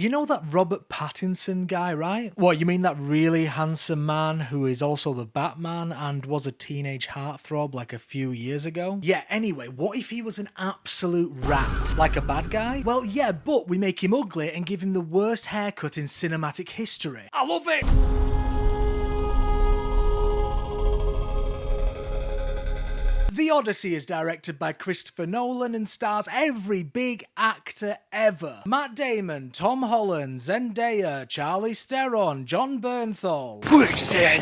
You know that Robert Pattinson guy, right? What, you mean that really handsome man who is also the Batman and was a teenage heartthrob like a few years ago? Yeah, anyway, what if he was an absolute rat? Like a bad guy? Well, yeah, but we make him ugly and give him the worst haircut in cinematic history. I love it! The Odyssey is directed by Christopher Nolan and stars every big actor ever. Matt Damon, Tom Holland, Zendaya, Charlize Theron, Jon Bernthal,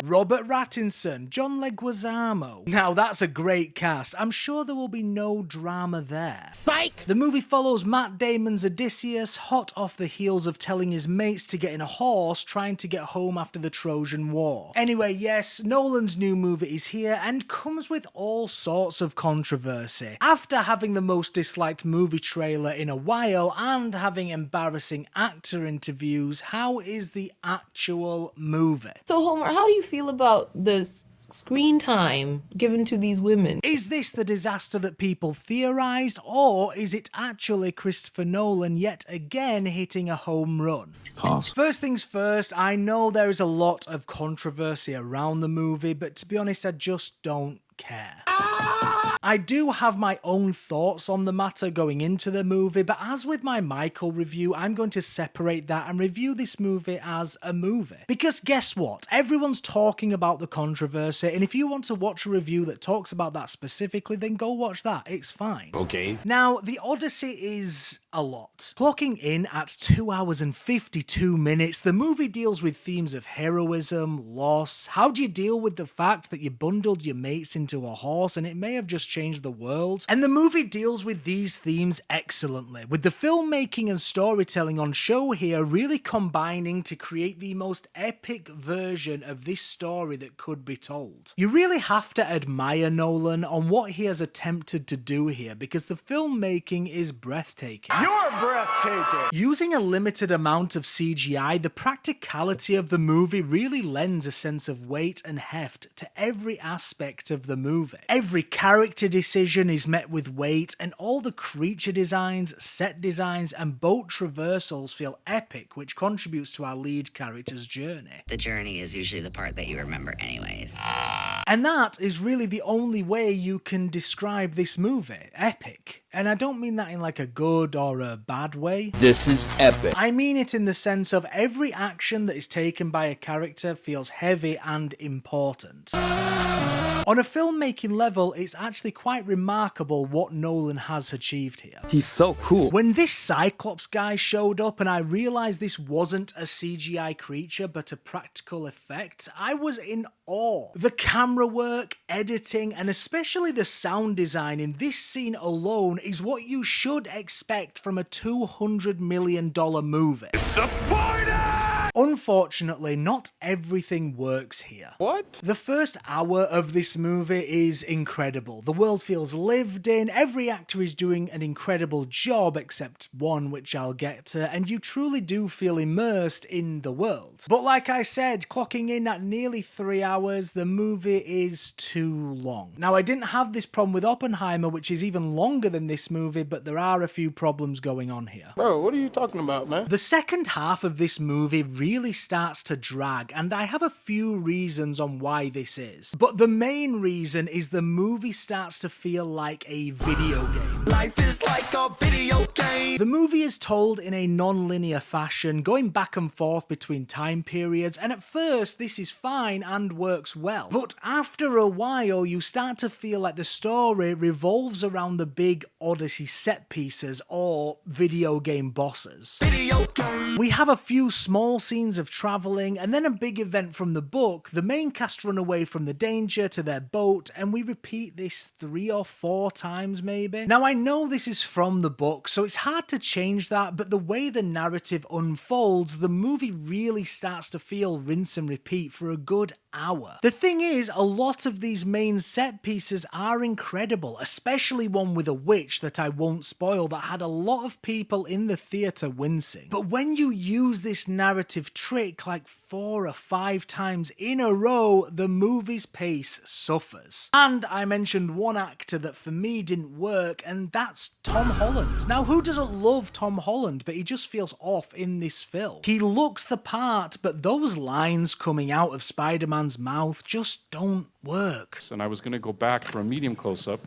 Robert Pattinson, John Leguizamo. Now that's a great cast. I'm sure there will be no drama there. Psych! The movie follows Matt Damon's Odysseus, hot off the heels of telling his mates to get in a horse trying to get home after the Trojan War. Anyway, yes, Nolan's new movie is here and comes with all sorts of controversy. After having the most disliked movie trailer in a while and having embarrassing actor interviews, how is the actual movie? So Homer, how do you feel about the screen time given to these women? Is this the disaster that people theorized, or is it actually Christopher Nolan yet again hitting a home run? Pause. First things first, I know there is a lot of controversy around the movie, but to be honest, I just don't care. I do have my own thoughts on the matter going into the movie, but as with my Michael review, I'm going to separate that and review this movie as a movie. Because guess what? Everyone's talking about the controversy, and if you want to watch a review that talks about that specifically, then go watch that. It's fine. Okay. Now, The Odyssey is a lot. Clocking in at 2 hours and 52 minutes, the movie deals with themes of heroism, loss. How do you deal with the fact that you bundled your mates into a horse and it may have just changed the world? And the movie deals with these themes excellently, with the filmmaking and storytelling on show here really combining to create the most epic version of this story that could be told. You really have to admire Nolan on what he has attempted to do here, because the filmmaking is breathtaking. You're breathtaking! Using a limited amount of CGI, the practicality of the movie really lends a sense of weight and heft to every aspect of the movie. Every character decision is met with weight, and all the creature designs, set designs, and boat traversals feel epic, which contributes to our lead character's journey. The journey is usually the part that you remember anyways. And that is really the only way you can describe this movie. Epic. And I don't mean that in like a good or a bad way. This is epic. I mean it in the sense of every action that is taken by a character feels heavy and important. On a filmmaking level, it's actually quite remarkable what Nolan has achieved here. He's so cool. When this Cyclops guy showed up and I realised this wasn't a CGI creature but a practical effect, I was in awe. The camera work, editing, and especially the sound design in this scene alone is what you should expect from a $200 million movie. Unfortunately, not everything works here. What? The first hour of this movie is incredible. The world feels lived in, every actor is doing an incredible job except one which I'll get to, and you truly do feel immersed in the world. But like I said, clocking in at nearly 3 hours, the movie is too long. Now, I didn't have this problem with Oppenheimer, which is even longer than this movie, but there are a few problems going on here. Bro, what are you talking about, man? The second half of this movie really starts to drag, and I have a few reasons on why this is. But the main reason is the movie starts to feel like a video game. Life is like a video game. The movie is told in a non-linear fashion, going back and forth between time periods, and at first this is fine and works well. But after a while, you start to feel like the story revolves around the big Odyssey set pieces or video game bosses. Video game. We have a few small scenes of travelling, and then a big event from the book. The main cast run away from the danger to their boat, and we repeat this 3 or 4 times maybe. Now, I know this is from the book, so it's hard to change that, but the way the narrative unfolds, the movie really starts to feel rinse and repeat for a good hour. The thing is, a lot of these main set pieces are incredible, especially one with a witch that I won't spoil that had a lot of people in the theatre wincing. But when you use this narrative trick like 4 or 5 times in a row, the movie's pace suffers. And I mentioned one actor that for me didn't work, and that's Tom Holland. Now, who doesn't love Tom Holland, but he just feels off in this film. He looks the part, but those lines coming out of Spider-Man's mouth just don't work. And I was going to go back for a medium close-up.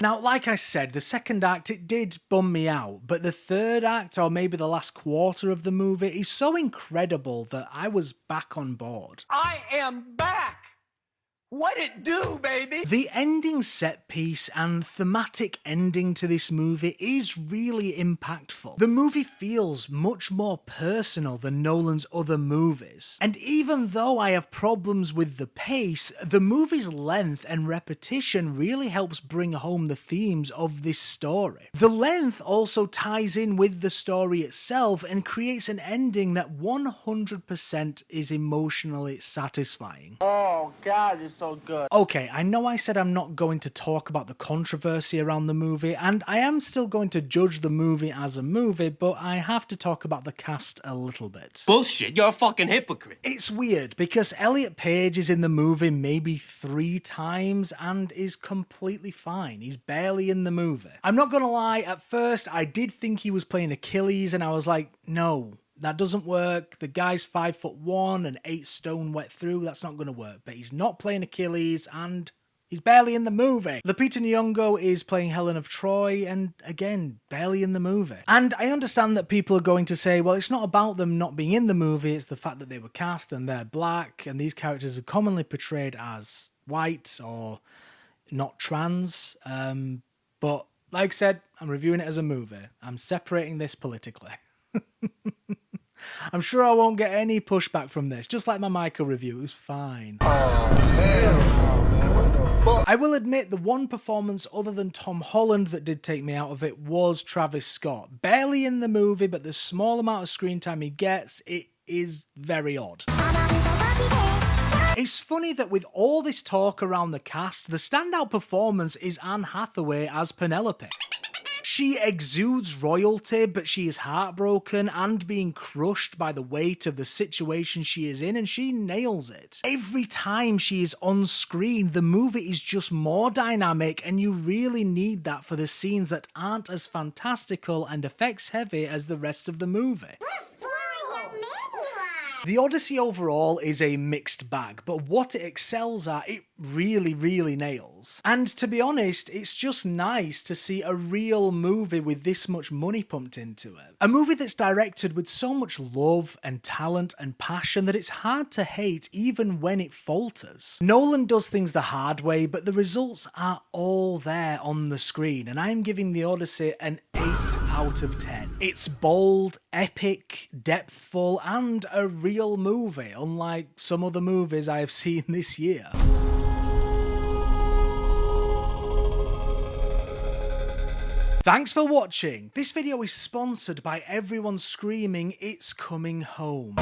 Now, like I said, the second act, it did bum me out, but the third act, or maybe the last quarter of the movie, is so incredible that I was back on board. I am back. What it do, baby? The ending set piece and thematic ending to this movie is really impactful. The movie feels much more personal than Nolan's other movies. And even though I have problems with the pace, the movie's length and repetition really helps bring home the themes of this story. The length also ties in with the story itself and creates an ending that 100% is emotionally satisfying. Oh, God, it's so good. Okay, I know I said I'm not going to talk about the controversy around the movie, and I am still going to judge the movie as a movie, but I have to talk about the cast a little bit. Bullshit, you're a fucking hypocrite. It's weird, because Elliot Page is in the movie maybe 3 times and is completely fine. He's barely in the movie. I'm not gonna lie, at first I did think he was playing Achilles, and I was like, no. That doesn't work. The guy's 5'1" and 8 stone wet through. That's not going to work. But he's not playing Achilles, and he's barely in the movie. Lupita Nyong'o is playing Helen of Troy, and again, barely in the movie. And I understand that people are going to say, well, it's not about them not being in the movie. It's the fact that they were cast and they're black, and these characters are commonly portrayed as white or not trans. But like I said, I'm reviewing it as a movie. I'm separating this politically. I'm sure I won't get any pushback from this, just like my Michael review, it was fine. I will admit the one performance other than Tom Holland that did take me out of it was Travis Scott. Barely in the movie, but the small amount of screen time he gets, it is very odd. It's funny that with all this talk around the cast, the standout performance is Anne Hathaway as Penelope. She exudes royalty, but she is heartbroken and being crushed by the weight of the situation she is in, and she nails it. Every time she is on screen, the movie is just more dynamic, and you really need that for the scenes that aren't as fantastical and effects heavy as the rest of the movie. The Odyssey overall is a mixed bag, but what it excels at, it really, really nails. And to be honest, it's just nice to see a real movie with this much money pumped into it. A movie that's directed with so much love and talent and passion that it's hard to hate even when it falters. Nolan does things the hard way, but the results are all there on the screen, and I'm giving The Odyssey an 8 out of 10. It's bold, epic, depthful, and a real movie, unlike some other movies I have seen this year. Thanks for watching. This video is sponsored by everyone screaming, "It's coming home."